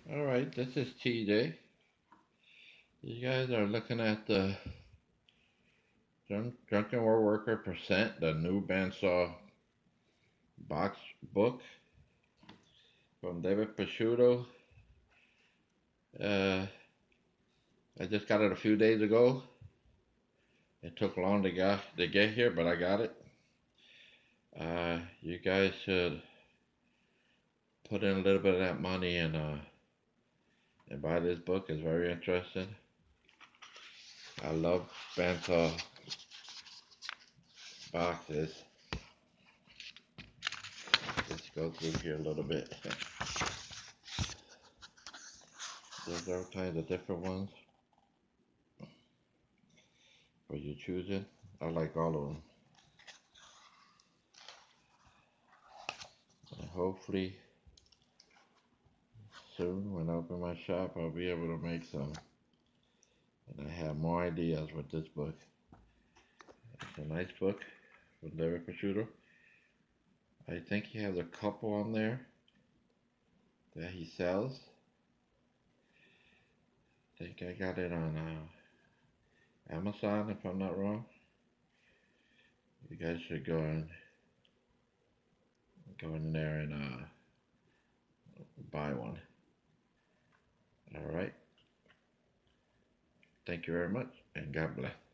Alright, this is TJ. You guys are looking at the Drunken War Worker Percent, the new Bandsaw Box Book from David Prosciutto. I just got it a few days ago. It took long to get here, but I got it. You guys should put in a little bit of that money and buy this book. It's very interesting. I love Bandsaw boxes. Let's go through here a little bit. There's all kinds of different ones for you choosing. I like all of them. And hopefully soon when I open my shop I'll be able to make some. And I have more ideas with this book. It's a nice book with David Prosciutto. I think he has a couple on there that he sells. I think I got it on Amazon if I'm not wrong. You guys should go in there and buy one. Alright. Thank you very much and God bless.